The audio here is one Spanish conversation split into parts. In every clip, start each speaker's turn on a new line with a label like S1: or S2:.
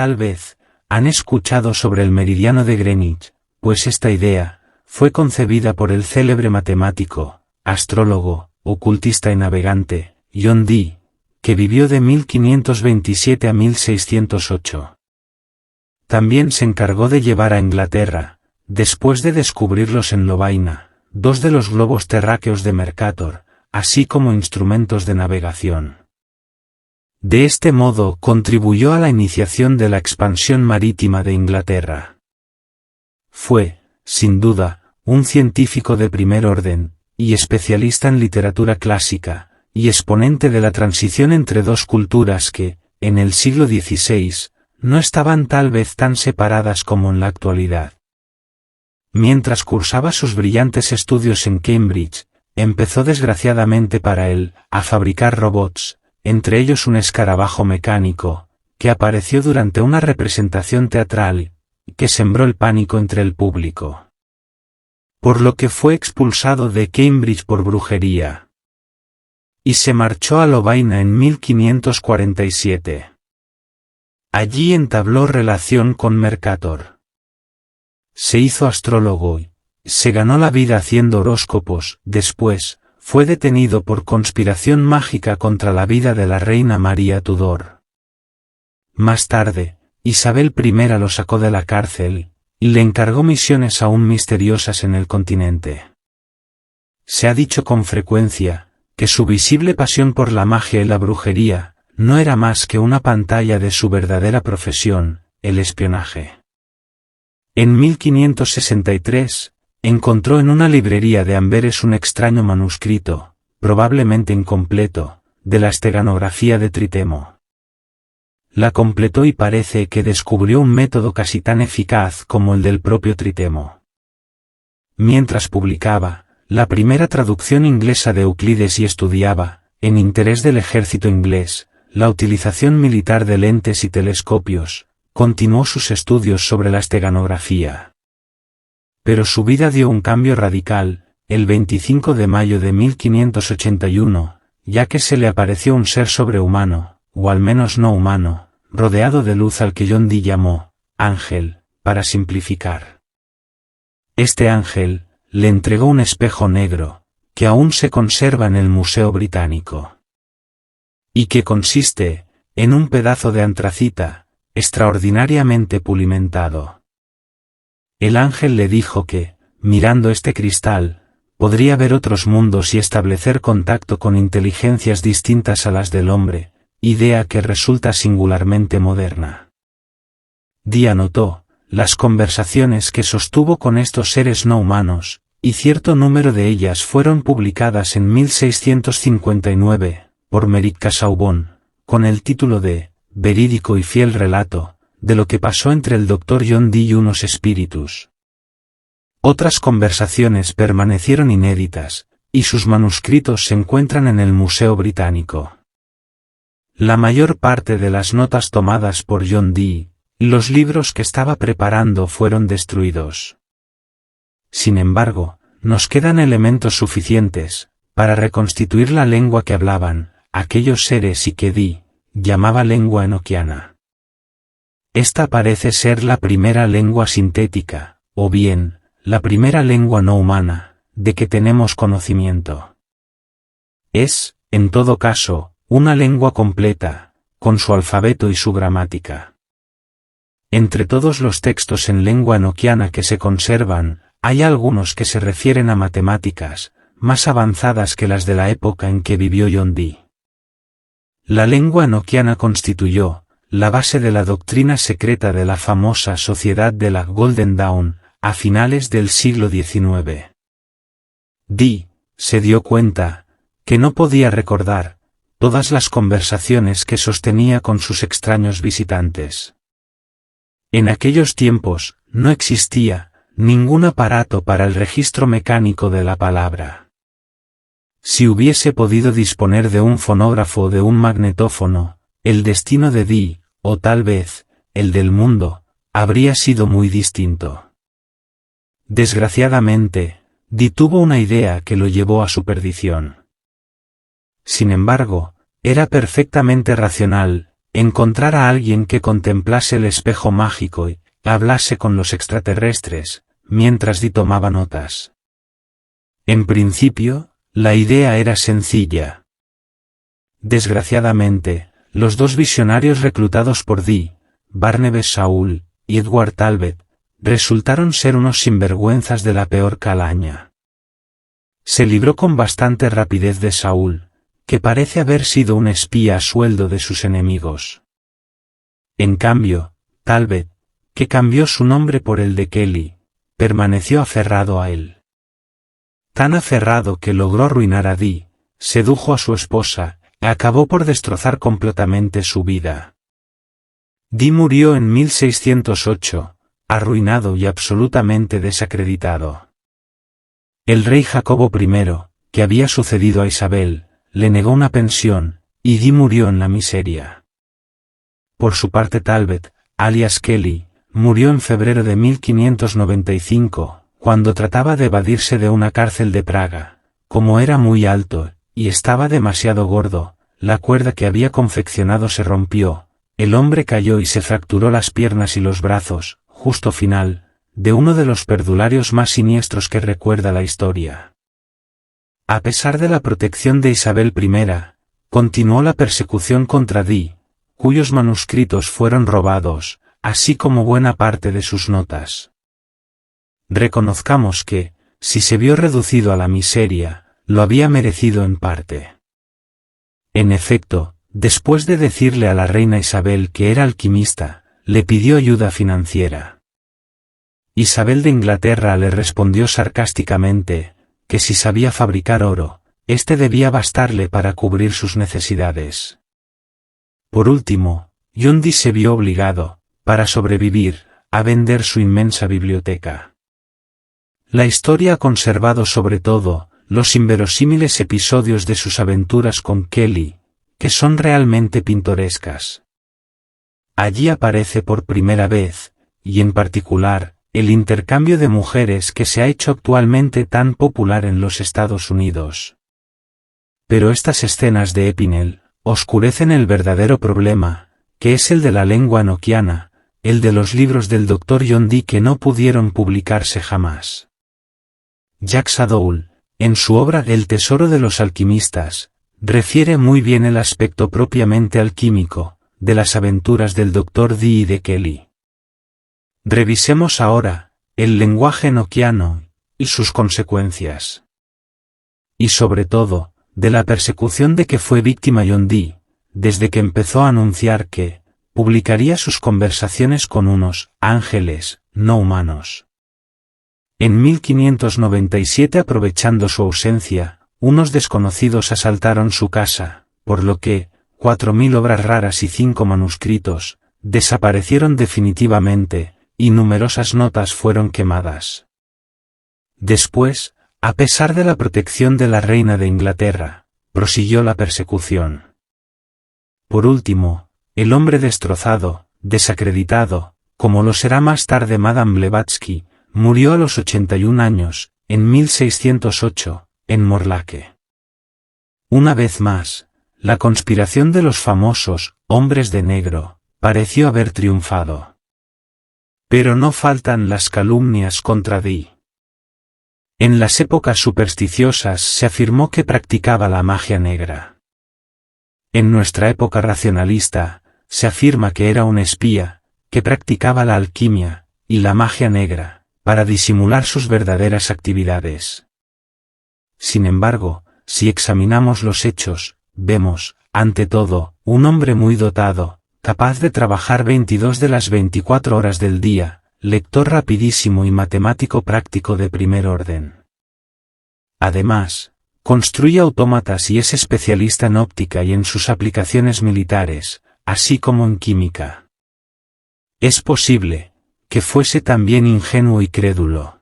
S1: tal vez, han escuchado sobre el meridiano de Greenwich, pues esta idea fue concebida por el célebre matemático, astrólogo, ocultista y navegante, John Dee, que vivió de 1527 a 1608. También se encargó de llevar a Inglaterra, después de descubrirlos en Lovaina, dos de los globos terráqueos de Mercator, así como instrumentos de navegación. De este modo contribuyó a la iniciación de la expansión marítima de Inglaterra. Fue, sin duda, un científico de primer orden, y especialista en literatura clásica, y exponente de la transición entre dos culturas que, en el siglo XVI, no estaban tal vez tan separadas como en la actualidad. Mientras cursaba sus brillantes estudios en Cambridge, empezó desgraciadamente para él a fabricar robots, entre ellos un escarabajo mecánico, que apareció durante una representación teatral, que sembró el pánico entre el público. Por lo que fue expulsado de Cambridge por brujería. Y se marchó a Lovaina en 1547. Allí entabló relación con Mercator. Se hizo astrólogo y se ganó la vida haciendo horóscopos. Después, fue detenido por conspiración mágica contra la vida de la reina María Tudor. Más tarde, Isabel I lo sacó de la cárcel, y le encargó misiones aún misteriosas en el continente. Se ha dicho con frecuencia, que su visible pasión por la magia y la brujería, no era más que una pantalla de su verdadera profesión, el espionaje. En 1563, encontró en una librería de Amberes un extraño manuscrito, probablemente incompleto, de la esteganografía de Tritemo. La completó y parece que descubrió un método casi tan eficaz como el del propio Tritemo. Mientras publicaba la primera traducción inglesa de Euclides y estudiaba, en interés del ejército inglés, la utilización militar de lentes y telescopios, continuó sus estudios sobre la esteganografía. Pero su vida dio un cambio radical, el 25 de mayo de 1581, ya que se le apareció un ser sobrehumano, o al menos no humano, rodeado de luz al que John Dee llamó ángel, para simplificar. Este ángel le entregó un espejo negro, que aún se conserva en el Museo Británico. Y que consiste en un pedazo de antracita, extraordinariamente pulimentado. El ángel le dijo que, mirando este cristal, podría ver otros mundos y establecer contacto con inteligencias distintas a las del hombre, idea que resulta singularmente moderna. Dee anotó las conversaciones que sostuvo con estos seres no humanos, y cierto número de ellas fueron publicadas en 1659, por Merrick Casaubon, con el título de Verídico y fiel relato, de lo que pasó entre el Dr. John Dee y unos espíritus. Otras conversaciones permanecieron inéditas, y sus manuscritos se encuentran en el Museo Británico. La mayor parte de las notas tomadas por John Dee, y los libros que estaba preparando fueron destruidos. Sin embargo, nos quedan elementos suficientes, para reconstituir la lengua que hablaban, aquellos seres y que Dee llamaba lengua enoquiana. Esta parece ser la primera lengua sintética, o bien, la primera lengua no humana, de que tenemos conocimiento. Es, en todo caso, una lengua completa, con su alfabeto y su gramática. Entre todos los textos en lengua enoquiana que se conservan, hay algunos que se refieren a matemáticas, más avanzadas que las de la época en que vivió John Dee. La lengua enoquiana constituyó la base de la doctrina secreta de la famosa Sociedad de la Golden Dawn, a finales del siglo XIX. Dee se dio cuenta que no podía recordar todas las conversaciones que sostenía con sus extraños visitantes. En aquellos tiempos, no existía ningún aparato para el registro mecánico de la palabra. Si hubiese podido disponer de un fonógrafo o de un magnetófono, el destino de Dee, o tal vez, el del mundo, habría sido muy distinto. Desgraciadamente, Dee tuvo una idea que lo llevó a su perdición. Sin embargo, era perfectamente racional, encontrar a alguien que contemplase el espejo mágico y hablase con los extraterrestres, mientras Dee tomaba notas. En principio, la idea era sencilla. Desgraciadamente, los dos visionarios reclutados por Dee, Barnabas Saul y Edward Talbot, resultaron ser unos sinvergüenzas de la peor calaña. Se libró con bastante rapidez de Saul, que parece haber sido un espía a sueldo de sus enemigos. En cambio, Talbot, que cambió su nombre por el de Kelly, permaneció aferrado a él. Tan aferrado que logró arruinar a Dee, sedujo a su esposa, y acabó por destrozar completamente su vida. Dee murió en 1608, arruinado y absolutamente desacreditado. El rey Jacobo I, que había sucedido a Isabel, le negó una pensión, y Dee murió en la miseria. Por su parte Talbot, alias Kelly, murió en febrero de 1595, cuando trataba de evadirse de una cárcel de Praga. Como era muy alto, y estaba demasiado gordo, la cuerda que había confeccionado se rompió, el hombre cayó y se fracturó las piernas y los brazos, justo final, de uno de los perdularios más siniestros que recuerda la historia. A pesar de la protección de Isabel I, continuó la persecución contra Dee, cuyos manuscritos fueron robados, así como buena parte de sus notas. Reconozcamos que, si se vio reducido a la miseria, lo había merecido en parte. En efecto, después de decirle a la reina Isabel que era alquimista, le pidió ayuda financiera. Isabel de Inglaterra le respondió sarcásticamente, que si sabía fabricar oro, este debía bastarle para cubrir sus necesidades. Por último, John Dee se vio obligado, para sobrevivir, a vender su inmensa biblioteca. La historia ha conservado sobre todo, los inverosímiles episodios de sus aventuras con Kelly, que son realmente pintorescas. Allí aparece por primera vez, y en particular, el intercambio de mujeres que se ha hecho actualmente tan popular en los Estados Unidos. Pero estas escenas de Epinel oscurecen el verdadero problema, que es el de la lengua enoquiana, el de los libros del Dr. John Dee que no pudieron publicarse jamás. Jacques Sadoul, en su obra El tesoro de los alquimistas, refiere muy bien el aspecto propiamente alquímico, de las aventuras del Dr. Dee y de Kelly. Revisemos ahora, el lenguaje enoquiano, y sus consecuencias. Y sobre todo, de la persecución de que fue víctima John Dee, desde que empezó a anunciar que publicaría sus conversaciones con unos ángeles no humanos. En 1597, aprovechando su ausencia, unos desconocidos asaltaron su casa, por lo que 4.000 obras raras y 5 manuscritos desaparecieron definitivamente, y numerosas notas fueron quemadas. Después, a pesar de la protección de la reina de Inglaterra, prosiguió la persecución. Por último, el hombre destrozado, desacreditado, como lo será más tarde Madame Blavatsky, murió a los 81 años, en 1608, en Morlaque. Una vez más, la conspiración de los famosos hombres de negro pareció haber triunfado. Pero no faltan las calumnias contra Dee. En las épocas supersticiosas se afirmó que practicaba la magia negra. En nuestra época racionalista, se afirma que era un espía, que practicaba la alquimia y la magia negra, para disimular sus verdaderas actividades. Sin embargo, si examinamos los hechos, vemos, ante todo, un hombre muy dotado, capaz de trabajar 22 de las 24 horas del día, lector rapidísimo y matemático práctico de primer orden. Además, construye autómatas y es especialista en óptica y en sus aplicaciones militares, así como en química. Es posible que fuese también ingenuo y crédulo.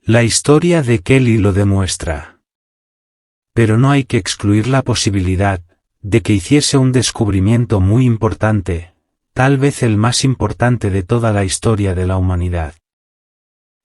S1: La historia de Kelly lo demuestra. Pero no hay que excluir la posibilidad de que hiciese un descubrimiento muy importante, tal vez el más importante de toda la historia de la humanidad.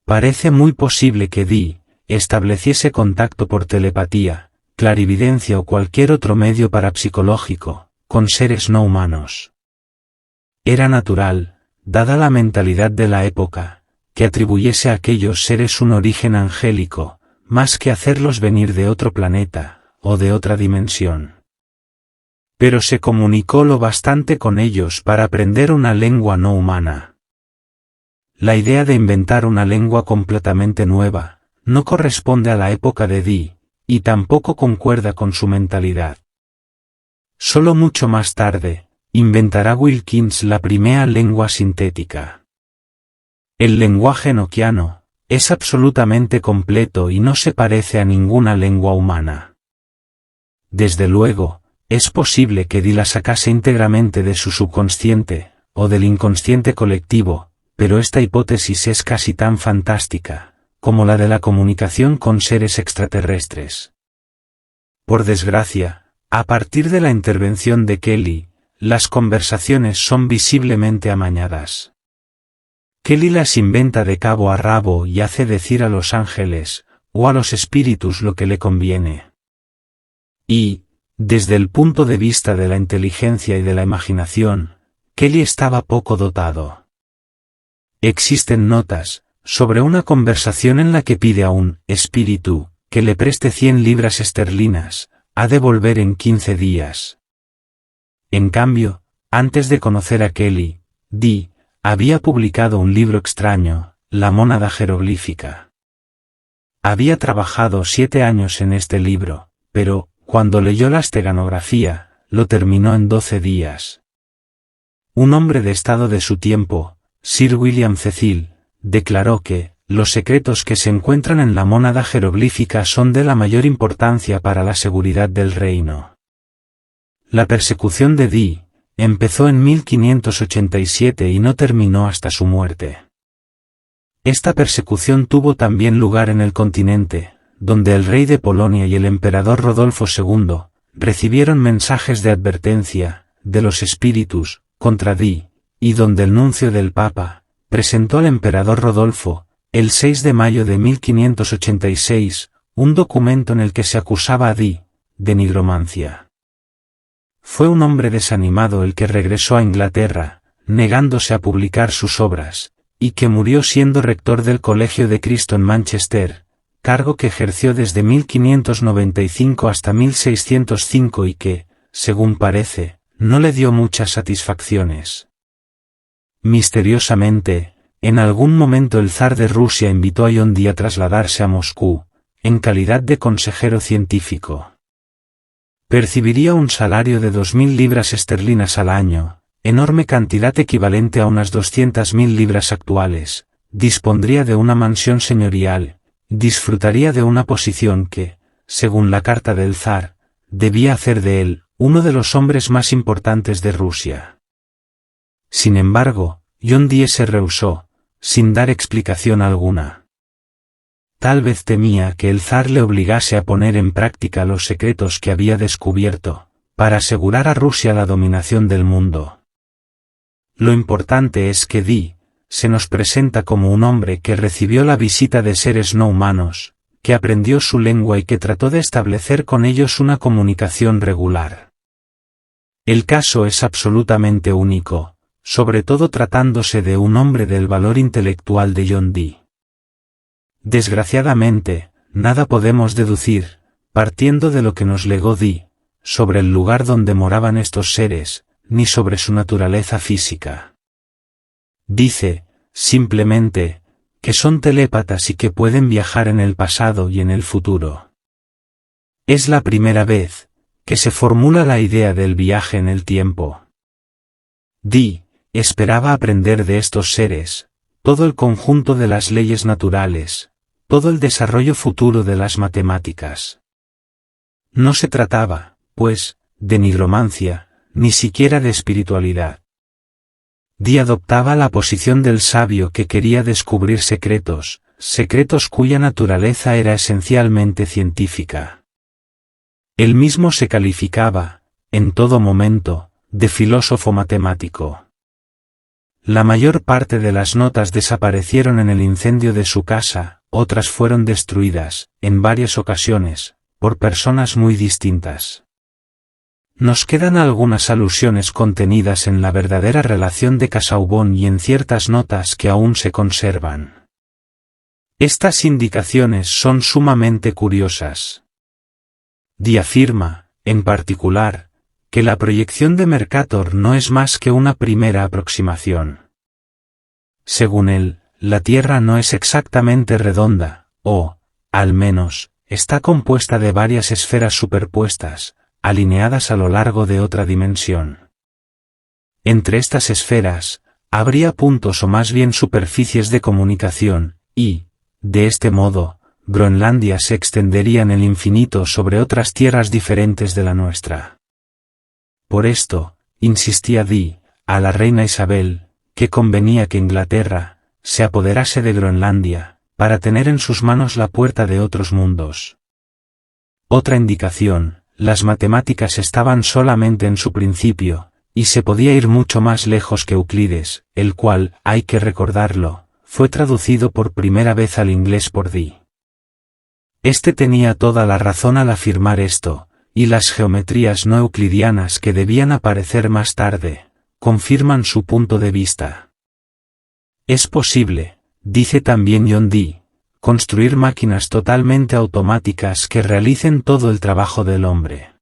S1: Parece muy posible que Dee estableciese contacto por telepatía, clarividencia o cualquier otro medio parapsicológico, con seres no humanos. Era natural, dada la mentalidad de la época, que atribuyese a aquellos seres un origen angélico, más que hacerlos venir de otro planeta, o de otra dimensión. Pero se comunicó lo bastante con ellos para aprender una lengua no humana. La idea de inventar una lengua completamente nueva, no corresponde a la época de Dee, y tampoco concuerda con su mentalidad. Solo mucho más tarde, inventará Wilkins la primera lengua sintética. El lenguaje enoquiano es absolutamente completo y no se parece a ninguna lengua humana. Desde luego, es posible que Dee la sacase íntegramente de su subconsciente, o del inconsciente colectivo, pero esta hipótesis es casi tan fantástica, como la de la comunicación con seres extraterrestres. Por desgracia, a partir de la intervención de Kelly, las conversaciones son visiblemente amañadas. Kelly las inventa de cabo a rabo y hace decir a los ángeles, o a los espíritus lo que le conviene. Y, desde el punto de vista de la inteligencia y de la imaginación, Kelly estaba poco dotado. Existen notas sobre una conversación en la que pide a un espíritu que le preste 100 libras esterlinas, a devolver en 15 días. En cambio, antes de conocer a Kelly, Dee había publicado un libro extraño, La mónada jeroglífica. Había trabajado 7 años en este libro, pero, cuando leyó la esteganografía, lo terminó en 12 días. Un hombre de estado de su tiempo, Sir William Cecil, declaró que los secretos que se encuentran en la mónada jeroglífica son de la mayor importancia para la seguridad del reino. La persecución de Dee empezó en 1587 y no terminó hasta su muerte. Esta persecución tuvo también lugar en el continente, donde el rey de Polonia y el emperador Rodolfo II recibieron mensajes de advertencia de los espíritus contra Dee, y donde el nuncio del Papa presentó al emperador Rodolfo, el 6 de mayo de 1586, un documento en el que se acusaba a Dee de nigromancia. Fue un hombre desanimado el que regresó a Inglaterra, negándose a publicar sus obras, y que murió siendo rector del Colegio de Cristo en Manchester, cargo que ejerció desde 1595 hasta 1605 y que, según parece, no le dio muchas satisfacciones. Misteriosamente, en algún momento el zar de Rusia invitó a John Dee a trasladarse a Moscú, en calidad de consejero científico. Percibiría un salario de 2.000 libras esterlinas al año, enorme cantidad equivalente a unas 200.000 libras actuales, dispondría de una mansión señorial, disfrutaría de una posición que, según la carta del zar, debía hacer de él uno de los hombres más importantes de Rusia. Sin embargo, John Dee se rehusó, sin dar explicación alguna. Tal vez temía que el zar le obligase a poner en práctica los secretos que había descubierto, para asegurar a Rusia la dominación del mundo. Lo importante es que Dee se nos presenta como un hombre que recibió la visita de seres no humanos, que aprendió su lengua y que trató de establecer con ellos una comunicación regular. El caso es absolutamente único, sobre todo tratándose de un hombre del valor intelectual de John Dee. Desgraciadamente, nada podemos deducir, partiendo de lo que nos legó Dee, sobre el lugar donde moraban estos seres, ni sobre su naturaleza física. Dice, simplemente, que son telépatas y que pueden viajar en el pasado y en el futuro. Es la primera vez que se formula la idea del viaje en el tiempo. Dee esperaba aprender de estos seres todo el conjunto de las leyes naturales, todo el desarrollo futuro de las matemáticas. No se trataba, pues, de nigromancia, ni siquiera de espiritualidad. Dee adoptaba la posición del sabio que quería descubrir secretos cuya naturaleza era esencialmente científica. Él mismo se calificaba, en todo momento, de filósofo matemático. La mayor parte de las notas desaparecieron en el incendio de su casa, otras fueron destruidas, en varias ocasiones, por personas muy distintas. nos quedan algunas alusiones contenidas en la verdadera relación de Casaubon y en ciertas notas que aún se conservan. Estas indicaciones son sumamente curiosas. Dee afirma, en particular, que la proyección de Mercator no es más que una primera aproximación. Según él, la Tierra no es exactamente redonda, o, al menos, está compuesta de varias esferas superpuestas, alineadas a lo largo de otra dimensión. Entre estas esferas, habría puntos o más bien superficies de comunicación, y, de este modo, Groenlandia se extendería en el infinito sobre otras tierras diferentes de la nuestra. Por esto, insistía Dee, a la reina Isabel, que convenía que Inglaterra se apoderase de Groenlandia, para tener en sus manos la puerta de otros mundos. Otra indicación, las matemáticas estaban solamente en su principio, y se podía ir mucho más lejos que Euclides, el cual, hay que recordarlo, fue traducido por primera vez al inglés por Dee. Este tenía toda la razón al afirmar esto, y las geometrías no euclidianas que debían aparecer más tarde, confirman su punto de vista. Es posible, dice también John Dee, construir máquinas totalmente automáticas que realicen todo el trabajo del hombre.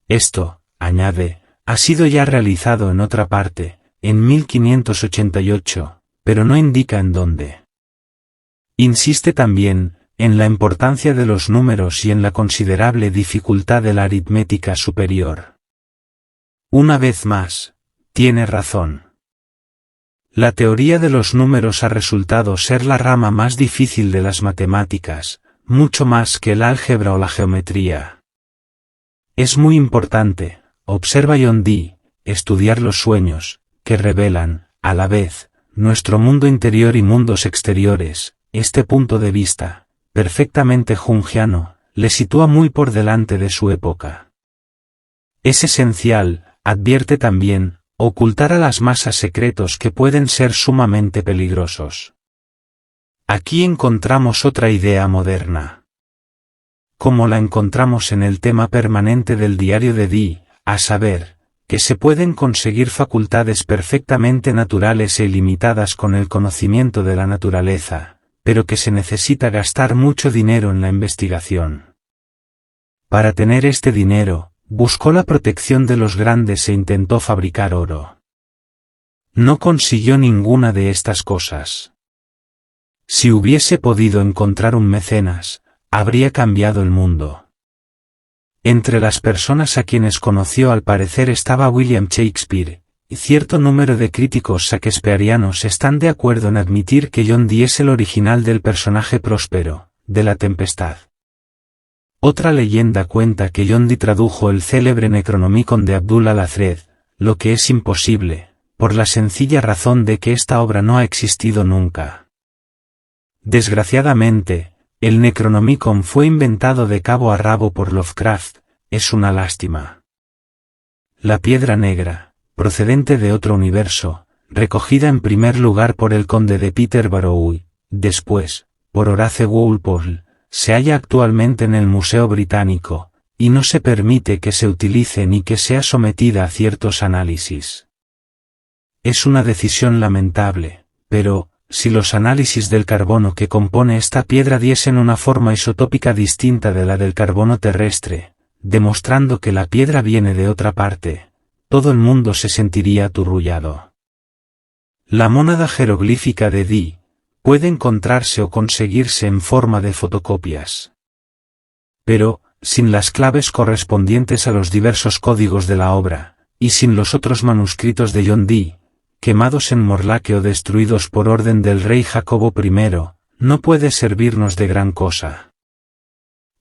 S1: Esto, añade, ha sido ya realizado en otra parte, en 1588, pero no indica en dónde. Insiste también, en la importancia de los números y en la considerable dificultad de la aritmética superior. Una vez más, tiene razón. La teoría de los números ha resultado ser la rama más difícil de las matemáticas, mucho más que el álgebra o la geometría. Es muy importante, observa John Dee, estudiar los sueños, que revelan, a la vez, nuestro mundo interior y mundos exteriores. Este punto de vista, perfectamente jungiano, le sitúa muy por delante de su época. Es esencial, advierte también, ocultar a las masas secretos que pueden ser sumamente peligrosos. Aquí encontramos otra idea moderna. Como la encontramos en el tema permanente del diario de Dee, a saber, que se pueden conseguir facultades perfectamente naturales e ilimitadas con el conocimiento de la naturaleza, pero que se necesita gastar mucho dinero en la investigación. Para tener este dinero, buscó la protección de los grandes e intentó fabricar oro. No consiguió ninguna de estas cosas. Si hubiese podido encontrar un mecenas, habría cambiado el mundo. Entre las personas a quienes conoció al parecer estaba William Shakespeare, y cierto número de críticos shakespearianos están de acuerdo en admitir que John Dee es el original del personaje Próspero, de La Tempestad. Otra leyenda cuenta que John Dee tradujo el célebre Necronomicon de Abdul al-Hazred, lo que es imposible, por la sencilla razón de que esta obra no ha existido nunca. Desgraciadamente, el Necronomicon fue inventado de cabo a rabo por Lovecraft, es una lástima. La piedra negra, procedente de otro universo, recogida en primer lugar por el conde de Peterborough y, después, por Horace Walpole, se halla actualmente en el Museo Británico, y no se permite que se utilice ni que sea sometida a ciertos análisis. Es una decisión lamentable, pero, si los análisis del carbono que compone esta piedra diesen una forma isotópica distinta de la del carbono terrestre, demostrando que la piedra viene de otra parte, todo el mundo se sentiría aturrullado. La mónada jeroglífica de Dee puede encontrarse o conseguirse en forma de fotocopias. Pero, sin las claves correspondientes a los diversos códigos de la obra, y sin los otros manuscritos de John Dee, quemados en Morlaque o destruidos por orden del rey Jacobo I, no puede servirnos de gran cosa.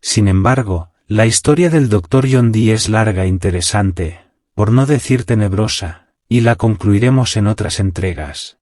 S1: Sin embargo, la historia del Dr. John Dee es larga e interesante, por no decir tenebrosa, y la concluiremos en otras entregas.